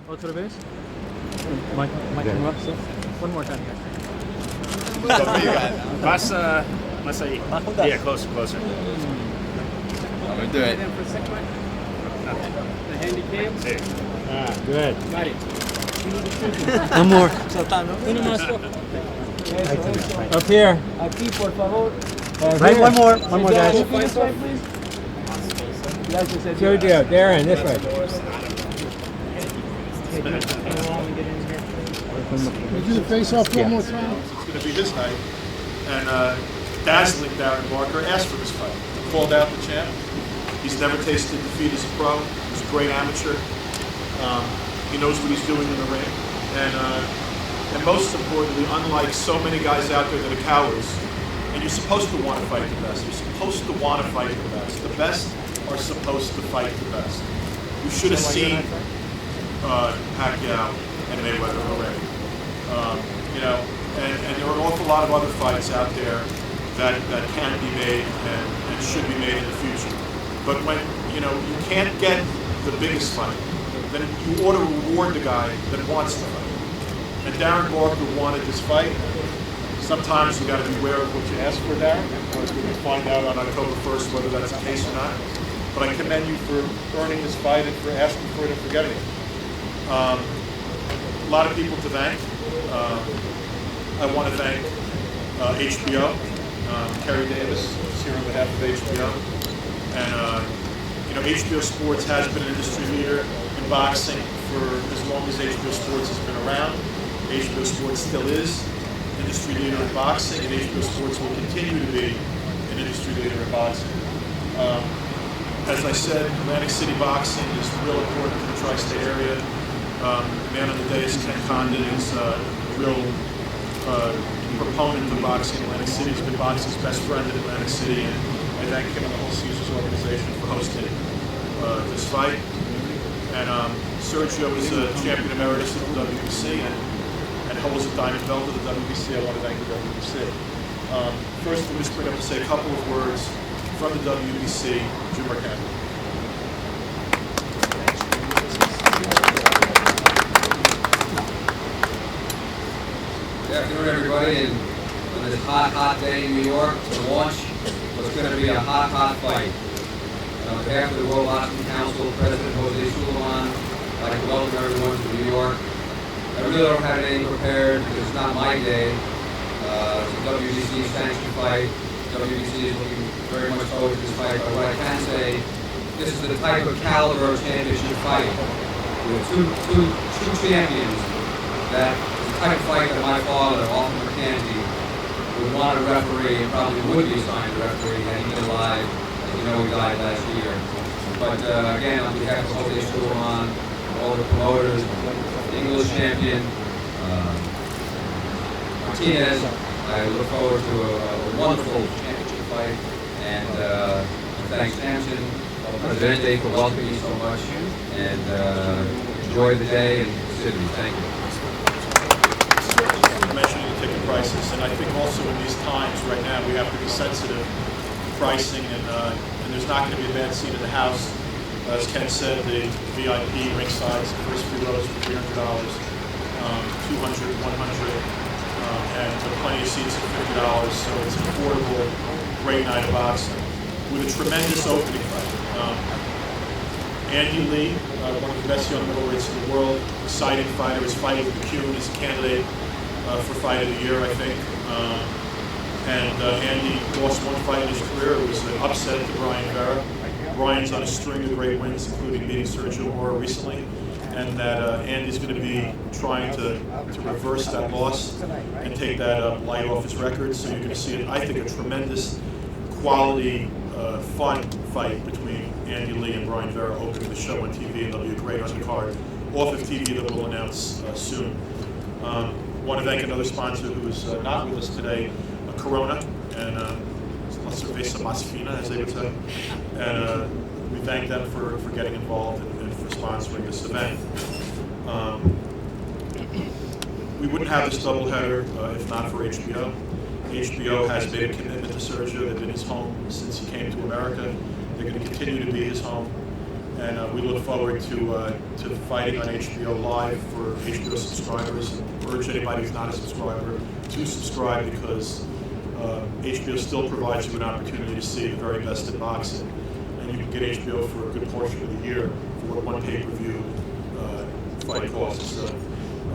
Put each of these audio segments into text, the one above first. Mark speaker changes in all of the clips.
Speaker 1: Otra vez? Mike, one more time, guys.
Speaker 2: Más ahí. Yeah, closer.
Speaker 3: I'm gonna do it.
Speaker 1: The handy cam?
Speaker 2: There.
Speaker 4: Good.
Speaker 1: Got it.
Speaker 4: One more.
Speaker 1: Uno más.
Speaker 4: Up here.
Speaker 1: Aquí, por favor.
Speaker 4: Right, one more, guys. Sergio, Darren, this way.
Speaker 5: Do the face-off one more time.
Speaker 6: It's going to be his night. And dazzling Darren Barker asked for this fight. He called out the champ. He's never tasted defeat as a pro. He's a great amateur. He knows what he's doing in the ring. And most importantly, unlike so many guys out there that are cowards, and you're supposed to want to fight the best. You're supposed to want to fight the best. The best are supposed to fight the best. You should have seen Pacquiao and Mayweather already. And there are an awful lot of other fights out there that can be made and should be made in the future. But when you can't get the biggest fight, then you ought to reward the guy that wants to fight. And Darren Barker wanted this fight. Sometimes you got to be aware of what you ask for, Darren. We're going to find out on October 1st whether that's the case or not. But I commend you for earning this fight and for asking for it and for getting it. A lot of people to thank. I want to thank HBO, Kerry Davis is here on behalf of HBO. And HBO Sports has been an industry leader in boxing for as long as HBO Sports has been around. HBO Sports still is industry leader in boxing, and HBO Sports will continue to be an industry leader in boxing. As I said, Atlantic City boxing is real important to the tri-state area. Man of the day is Ken Condon, is a real proponent of boxing. Atlantic City has been boxing's best friend in Atlantic City, and I thank him and the whole Caesars organization for hosting this fight. And Sergio is a champion emeritus of the WBC and holds a diamond belt of the WBC. I want to thank the WBC. First, let me just bring up to say a couple of words from the WBC, Jim Martinez.
Speaker 7: Good afternoon, everybody, and on this hot day in New York to launch what's going to be a hot fight. And on behalf of the World Boxing Council, President Jose Sulaiman, I'd like to welcome everyone to New York. I really don't have anything prepared because it's not my day. It's a WBC sanctioned fight. WBC is looking very much forward to this fight, but what I can say, this is the type of caliber of championship fight. We have two champions that the type of fight that my father, Alton McCanty, would want to referee and probably would be assigned to referee had he been alive. As you know, he died last year. But again, on behalf of Jose Sulaiman, all the promoters, the English champion, Martinez, I look forward to a wonderful championship fight. And thanks, Samson, Presidente, for welcoming me so much. And enjoy the day and Sydney. Thank you.
Speaker 6: Mentioning the ticket prices, and I think also in these times right now we have to be sensitive to pricing, and there's not going to be a bad seat in the house. As Ken said, the VIP ring size, the first few rows for $300, 200, 100, and plenty of seats for $50. So it's an affordable, great night of boxing with a tremendous opening fight. Andy Lee, one of the best young middleweights in the world, exciting fighter. His fight with McCune is a candidate for Fight of the Year, I think. Andy lost one fight in his career. It was an upset to Brian Vera. Brian's on a string of great wins, including beating Sergio Mora recently. And that Andy's going to be trying to reverse that loss and take that light off his record. So you're going to see, I think, a tremendous quality, fun fight between Andy Lee and Brian Vera opening the show on TV, and there'll be a great undercard off of TV that we'll announce soon. I want to thank another sponsor who is not with us today, Corona, and La Cerveza Más Fina, as they would say. And we thank them for getting involved and for sponsoring this event. We wouldn't have this doubleheader if not for HBO. HBO has made a commitment to Sergio. They've been his home since he came to America. They're going to continue to be his home. And we look forward to fighting on HBO Live for HBO subscribers. And urge anybody who's not a subscriber to subscribe, because HBO still provides you an opportunity to see the very best in boxing. And you can get HBO for a good portion of the year for what one pay-per-view fight costs. So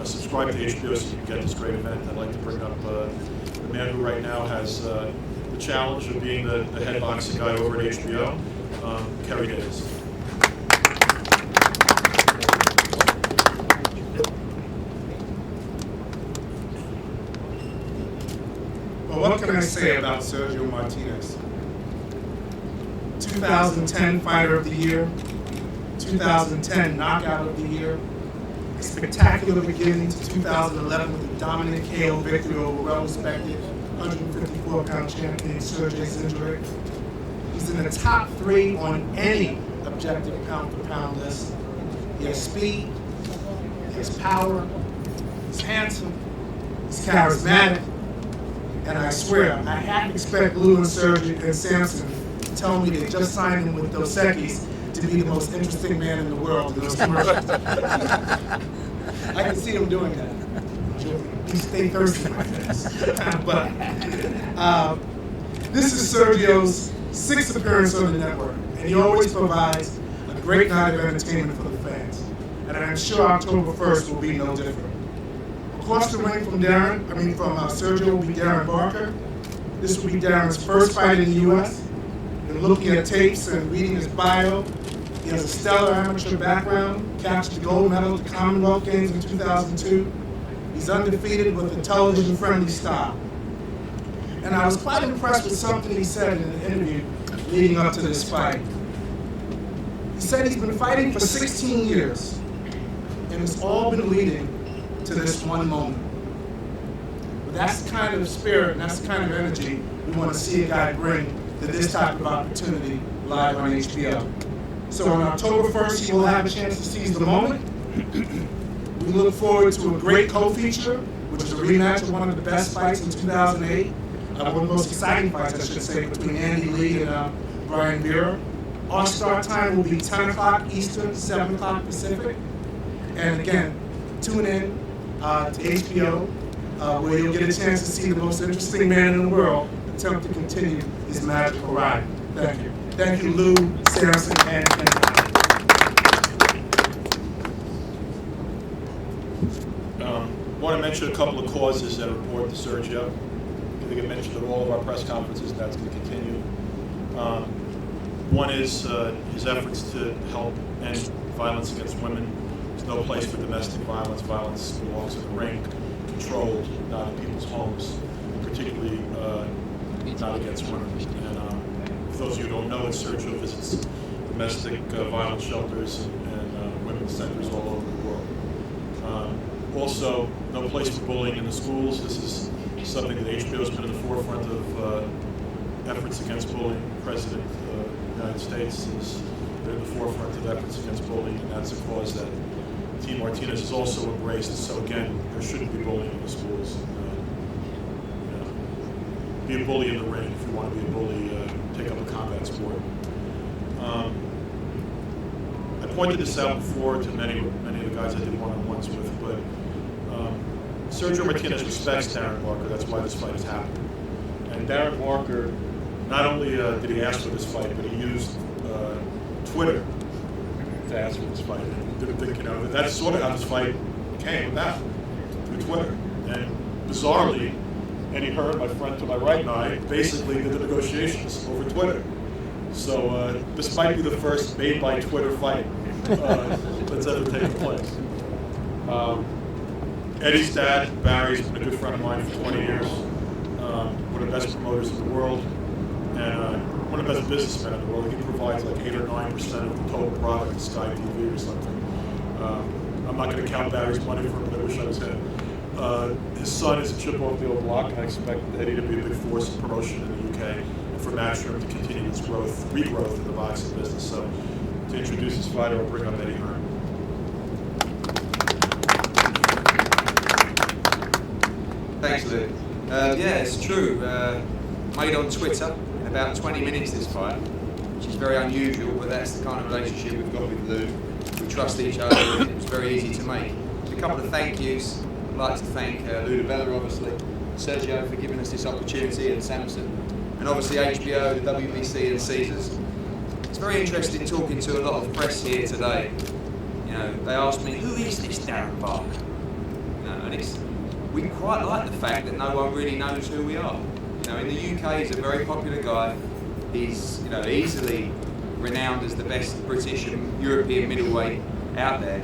Speaker 6: subscribe to HBO so you can get this great event. I'd like to bring up the man who right now has the challenge of being the head boxing guy over at HBO, Kerry Davis.
Speaker 5: Well, what can I say about Sergio Martinez? 2010 Fighter of the Year, 2010 Knockout of the Year, a spectacular beginning to 2011 with a dominant KO victory over well-respected 154-pound champion Sergio Martinez. He's in the top 3 on any objective pound-for-pound list. He has speed, he has power, he's handsome, he's charismatic, and I swear, I hadn't expected Lou and Sergio and Samson to tell me they just signed him with Dos Equis to be the most interesting man in the world in those commercials. I can see him doing that. He stay thirsty, my friends. But this is Sergio's 6th appearance on the network, and he always provides a great night of entertainment for the fans. And I'm sure October 1st will be no different. Across the ring from Sergio will be Darren Barker. This will be Darren's first fight in the U.S. And looking at tapes and reading his bio, he has a stellar amateur background, captured the gold medal at the Commonwealth Games in 2002. He's undefeated with a television-friendly style. And I was quite impressed with something he said in an interview leading up to this fight. He said he's been fighting for 16 years, and it's all been leading to this one moment. But that's the kind of spirit and that's the kind of energy we want to see a guy bring to this type of opportunity live on HBO. So on October 1st, he will have a chance to seize the moment. We look forward to a great co-feature, which is a rematch of one of the best fights in 2008. One of the most exciting fights, I should say, between Andy Lee and Brian Vera. Our start time will be 10 o'clock Eastern, 7 o'clock Pacific. And again, tune in to HBO, where you'll get a chance to see the most interesting man in the world attempt to continue his magical ride. Thank you. Thank you, Lou, Samson, and
Speaker 6: I want to mention a couple of causes that are important to Sergio. I think I mentioned at all of our press conferences, and that's going to continue. One is his efforts to help end violence against women. There's no place for domestic violence. Violence belongs in the ring, controlled, not in people's homes, particularly not against women. And for those of you who don't know it, Sergio visits domestic violence shelters and women's centers all over the world. Also, no place for bullying in the schools. This is something that HBO has been in the forefront of efforts against bullying. The President of the United States has been in the forefront of efforts against bullying, and that's a cause that Team Martinez has also embraced. So again, there shouldn't be bullying in the schools. Be a bully in the ring if you want to be a bully. Take up a combat sport. I pointed this out before to many of the guys I did one-on-ones with, but Sergio Martinez respects Darren Barker. That's why this fight is happening. And Darren Barker, not only did he ask for this fight, but he used Twitter to ask for this fight. And that's sort of how this fight came about, through Twitter. And bizarrely, Eddie Hearn, my friend to my right, and I basically did the negotiations over Twitter. So this might be the first made-by-Twitter fight that's ever taken place. Eddie's dad, Barry's been a good friend of mine for 20 years. One of the best promoters in the world, and one of the best businessmen in the world. He provides like 8 or 9% of the total product at Sky TV or something. I'm not going to count Barry's money for him, but I wish I was him. His son is a chip off the old block, and I expect Eddie to be a big force of promotion in the UK, and for Matchroom to continue its regrowth in the boxing business. So, to introduce his fighter, I'll bring up Eddie Hearn.
Speaker 7: Thanks, Lou. Yeah, it's true. Made on Twitter in about 20 minutes this fight. Which is very unusual, but that's the kind of relationship we've got with Lou. We trust each other, and it was very easy to make. A couple of thank yous. I'd like to thank Lou DeBella, obviously, Sergio for giving us this opportunity, and Samson, and obviously HBO, the WBC, and Caesars. It's very interesting talking to a lot of press here today. You know, they asked me, who is this Darren Barker? You know, and we quite like the fact that no one really knows who we are. You know, in the UK, he's a very popular guy. He's, you know, easily renowned as the best British and European middleweight out there.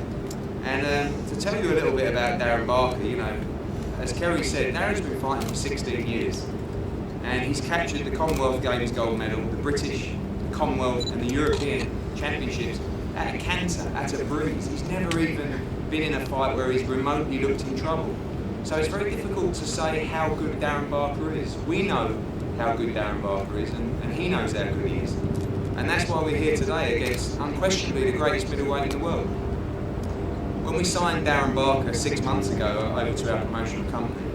Speaker 7: And to tell you a little bit about Darren Barker, you know, as Kerry said, Darren's been fighting for 16 years. And he's captured the Commonwealth Games gold medal, the British, the Commonwealth and the European Championships at a canter, at a breeze. He's never even been in a fight where he's remotely looked in trouble. So it's very difficult to say how good Darren Barker is. We know how good Darren Barker is, and he knows how good he is. And that's why we're here today against unquestionably the greatest middleweight in the world. When we signed Darren Barker 6 months ago over to our promotional company,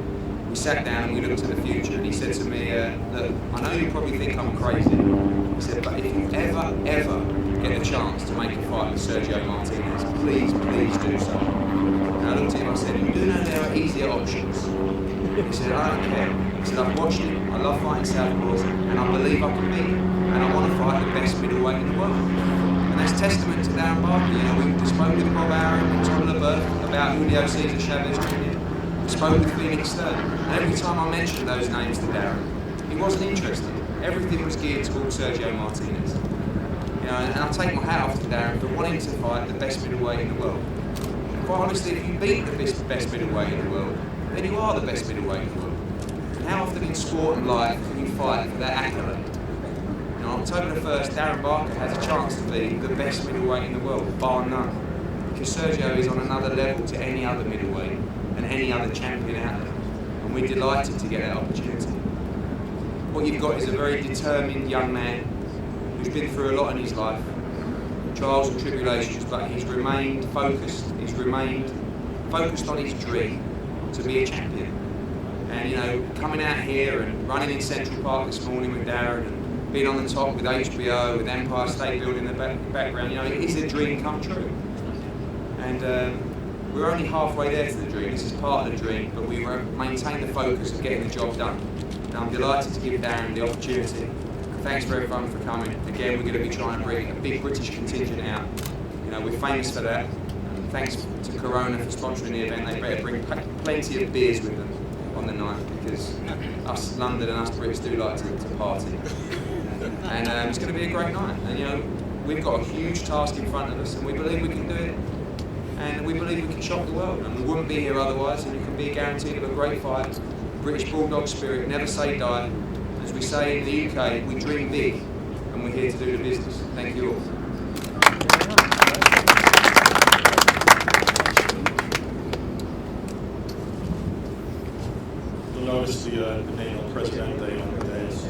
Speaker 7: we sat down and we looked to the future, and he said to me, look, I know you probably think I'm crazy. He said, but if you ever get the chance to make a fight with Sergio Martinez, please do so. And I looked at him, I said, you do know there are easier options. He said, I don't care. He said, I've watched him, I love fighting southpaws, and I believe I can beat him. And I want to fight the best middleweight in the world. And that's testament to Darren Barker. You know, we spoke with Bob Aaron and Tom LeBeuf about Julio Cesar Chavez Jr. We spoke with Phoenix Stern. And every time I mentioned those names to Darren, he wasn't interested. Everything was geared towards Sergio Martinez. You know, and I take my hat off to Darren for wanting to fight the best middleweight in the world. And quite honestly, if you beat the best middleweight in the world, then you are the best middleweight in the world. And how often in sport and life can you fight for that accolade? You know, on October the 1st, Darren Barker has a chance to be the best middleweight in the world, bar none. Because Sergio is on another level to any other middleweight and any other champion out there. And we're delighted to get that opportunity. What you've got is a very determined young man who's been through a lot in his life, trials and tribulations, but he's remained focused. He's remained focused on his dream to be a champion. And you know, coming out here and running in Central Park this morning with Darren and being on the top with HBO, with Empire State Building in the background, you know, it is a dream come true. And we're only halfway there to the dream. This is part of the dream, but we maintain the focus of getting the job done. And I'm delighted to give Darren the opportunity. Thanks for everyone for coming. Again, we're going to be trying to bring a big British contingent out. You know, we're famous for that. And thanks to Corona for sponsoring the event. They better bring plenty of beers with them on the night, because us London and us Brits do like to party. And it's going to be a great night. And you know, we've got a huge task in front of us, and we believe we can do it. And we believe we can shock the world. And we wouldn't be here otherwise. And you can be guaranteed of a great fight. British Bulldog spirit, never say die. As we say in the UK, we dream big, and we're here to do the business. Thank you all.
Speaker 6: You'll notice the name of Presidente on the days.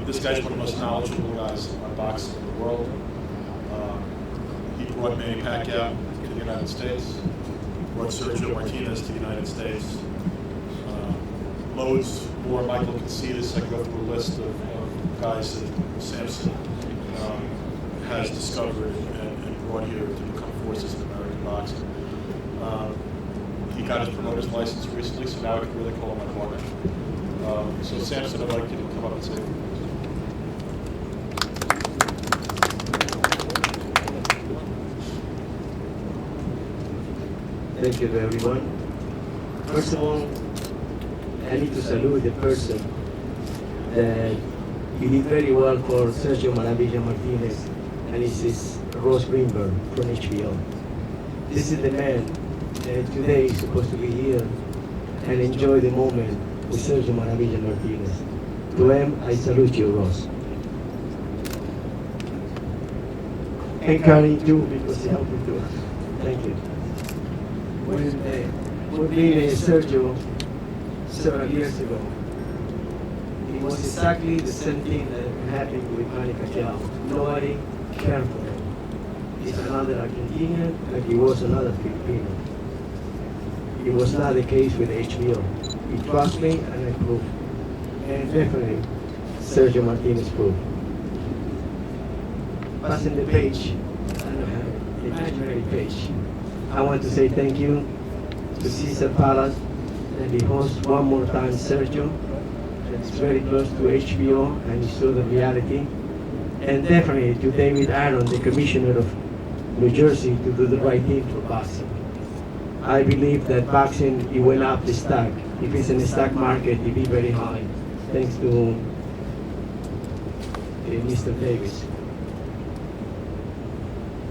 Speaker 6: This guy's one of the most knowledgeable guys on boxing in the world. He brought Manny Pacquiao to the United States, brought Sergio Martinez to the United States. Loads more. Michael can see this. I go through a list of guys that Samson has discovered and brought here to become forces in American boxing. He got his promoter's license recently, so now I can really call him my partner. So Samson, I'd like you to come up and say a few words.
Speaker 8: Thank you, everyone. First of all, I need to salute the person that he did very well for Sergio Martinez, and this is Ross Greenberg from HBO. This is the man that today is supposed to be here and enjoy the moment with Sergio Martinez. To him, I salute you, Ross. And Karen too, because he helped me too. Thank you. When being Sergio several years ago, it was exactly the same thing that happened with Manny Pacquiao. Nobody cared for him. He's another Argentinian, and he was another Filipino. It was not the case with HBO. He trusted me, and I proved. And definitely, Sergio Martinez proved. passing the page, I don't have the imaginary page. I want to say thank you to Caesar Palace and the host one more time, Sergio. It's very close to HBO and it's still the reality. And definitely to David Aaron, the Commissioner of New Jersey, to do the right thing for boxing. I believe that boxing, it went up the stock. If it's in the stock market, it'll be very high, thanks to Mr. Davis.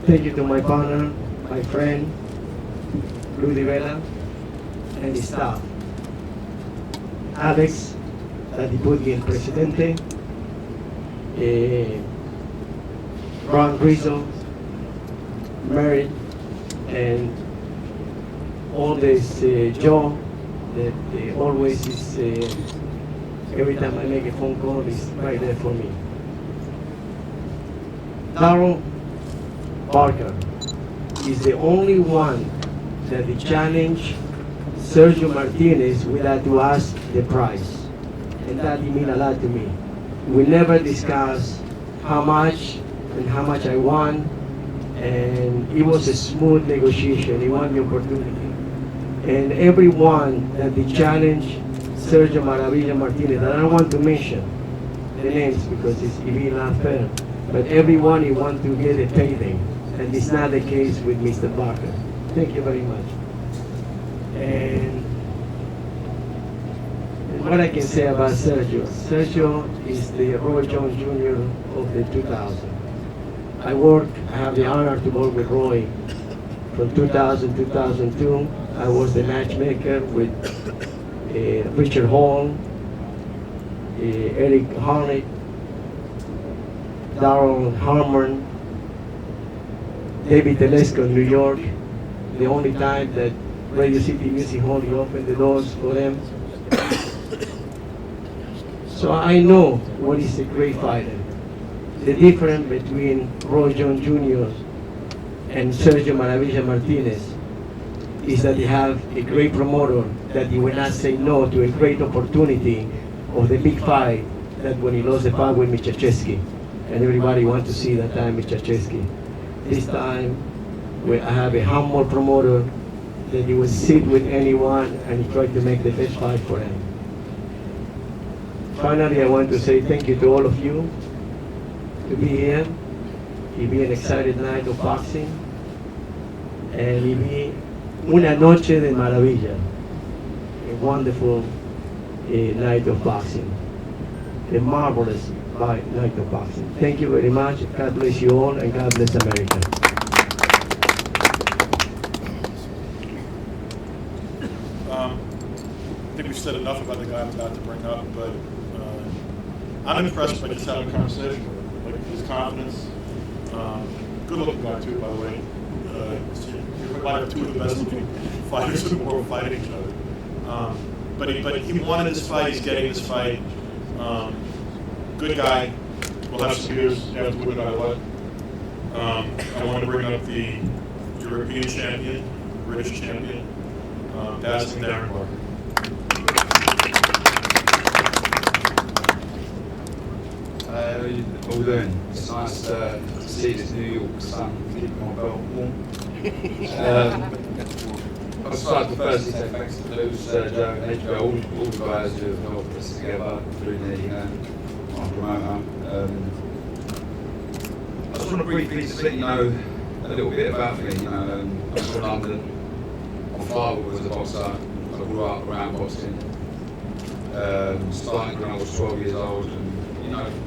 Speaker 8: Thank you to my partner, my friend, Rudy Vela, and the staff. Alex, that he put me in Presidente, Ron Rizzo, Mary, and all this Joe, that always is, every time I make a phone call, he's right there for me. Darren Barker is the only one that he challenged Sergio Martinez without to ask the price. And that means a lot to me. We never discuss how much and how much I won, and it was a smooth negotiation. He won the opportunity. And everyone that they challenged Sergio Maravilla Martinez, and I don't want to mention the names because it's even not fair, but everyone he wants to get a payday, and it's not the case with Mr. Barker. Thank you very much. And what I can say about Sergio, Sergio is the Roy Jones Jr. of the 2000. I have the honor to work with Roy from 2000 to 2002. I was the matchmaker with Richard Hall, Eric Harnick, Darren Harmon, David Telesco in New York. The only time that Radio City Music Hall opened the doors for them. So I know what is a great fighter. The difference between Roy Jones Jr. and Sergio Maravilla Martinez is that they have a great promoter that he will not say no to a great opportunity of the big fight that when he lost the fight with Michachevsky. And everybody wants to see that time Michachevsky. This time, I have a humble promoter that he will sit with anyone and he tried to make the best fight for him. Finally, I want to say thank you to all of you to be here. It'll be an exciting night of boxing. And it'll be una noche de maravilla. A wonderful night of boxing. A marvelous night of boxing. Thank you very much. God bless you all and God bless America.
Speaker 6: I think we've said enough about the guy I'm about to bring up, but I'm impressed by just having a conversation with him. Like his confidence. Good-looking guy too, by the way. You're like two of the best-looking fighters in the world fighting each other. But he wanted this fight. He's getting this fight. Good guy. We'll have some beers afterward, no matter what. I want to bring up the European champion, British champion, dazzling Darren Barker.
Speaker 9: How are you all doing? It's nice to see this New York sun keeping my belt warm. I'd just like to firstly say thanks to Lou, Sergio, and HBO, all the guys who have helped us together through my promoter. I just want to briefly just let you know a little bit about me. I'm from London. My father was a boxer. I grew up around boxing. Started when I was 12 years old. And,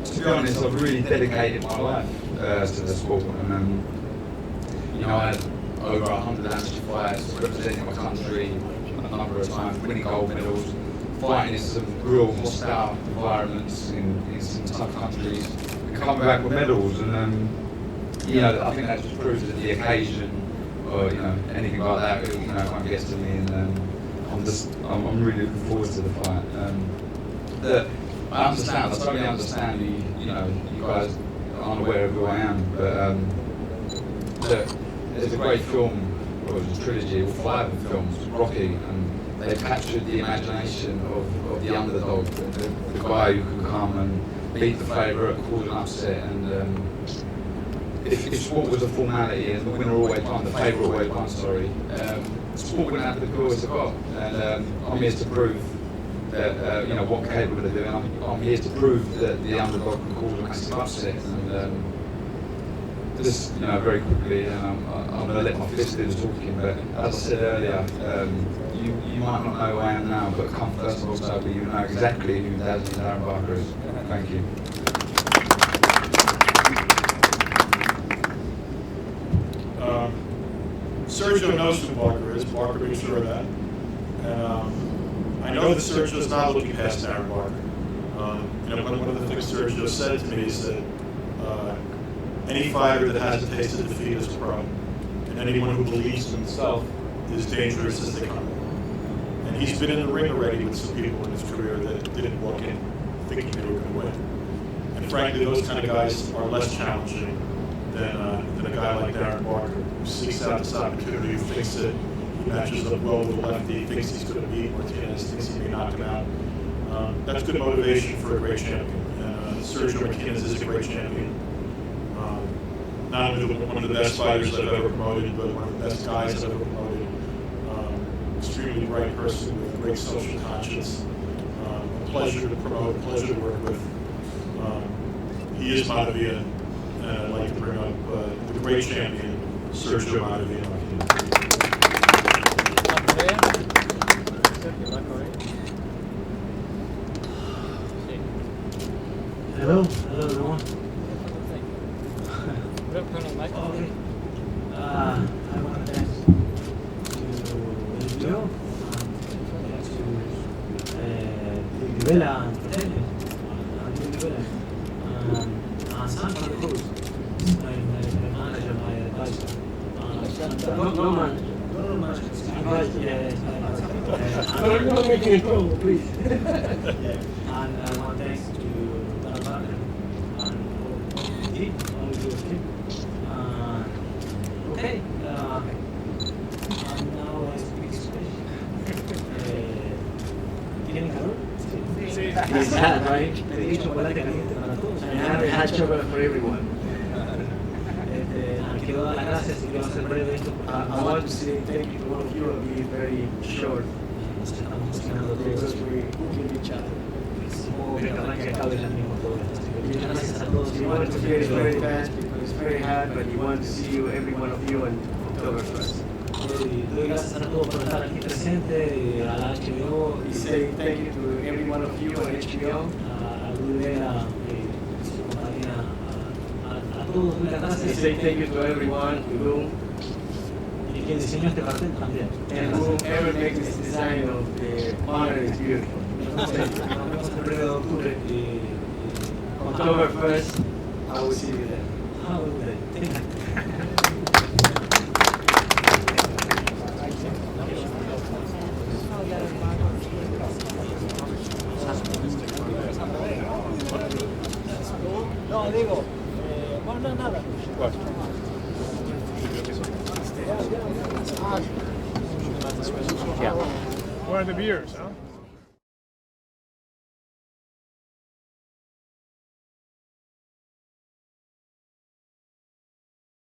Speaker 9: to be honest, I've really dedicated my life to the sport. And I had over 100 amateur fights, representing my country a number of times, winning gold medals, fighting in some real hostile environments in some tough countries, and coming back with medals. And I think that just proves that the occasion, or anything like that, kind of gets to me. And I'm really looking forward to the fight. I totally understand you guys aren't aware of who I am, but there's a great film, or it's a trilogy, or 5 films, Rocky, and they've captured the imagination of the underdog, the guy who can come and beat the favourite, cause an upset, and if sport was a formality and the winner always won, the favourite always won, sport wouldn't have the glories it's got. And I'm here to prove that, you know, what we're capable of doing. I'm here to prove that the underdog can cause a massive upset. And just, you know, very quickly, I'm going to let my fist do the talking, but as I said earlier, you might not know who I am now, but come first of October, you know exactly who Darren Barker is. Thank you.
Speaker 6: Sergio knows who Barker is. Barker being sure of that. And I know that Sergio is not looking past Darren Barker. You know, one of the things Sergio said to me is that any fighter that hasn't tasted defeat is a pro, and anyone who believes in himself is dangerous as they come. And he's been in the ring already with some people in his career that didn't walk in thinking they were going to win. And frankly, those kind of guys are less challenging than a guy like Darren Barker, who seeks out this opportunity, who thinks that he matches up well with the lefty, thinks he's going to beat Martinez, thinks he may knock him out. That's good motivation for a great champion. Sergio Martinez is a great champion. Not only one of the best fighters I've ever promoted, but one of the best guys I've ever promoted. Extremely bright person with great social conscience. A pleasure to promote, a pleasure to work with. He is Maravilla, and I'd like to bring up the great champion, Sergio Martinez.
Speaker 8: Hello everyone. Okay. I want to thank to you, to Villa and Fidel, and Sam for the coach, my manager, my advisor. No manager. I'm not making it wrong, please. And I want to thank to Darren and all your team. Okay. Now I speak Spanish. ¿Tienen calor? Sí. It's hot, right? Pedí chocolate caliente para todos. I have a hot chocolate for everyone. Quiero dar las gracias y quiero hacer breve esto. I want to say thank you to all of you. I'll be very short. Estamos cocinando todos. We're cooking each other. Supongo que arranca acá del mismo todo. Gracias a todos. We want to hear it very fast because it's very hard, but we want to see you, every one of you, on October 1st. Doy gracias a todos por estar aquí presente, a la HBO, y say thank you to every one of you on HBO. A Rivera, su compañía, a todos muchas gracias. Say thank you to everyone who y quien diseñó este cartel también. And whoever makes this design of the banner is beautiful. Vamos a febrero de octubre. October 1st, I will see you there. How will they? Thank you.
Speaker 4: No, digo, bueno, no, nada.
Speaker 1: Yeah.
Speaker 5: Where are the beers, huh?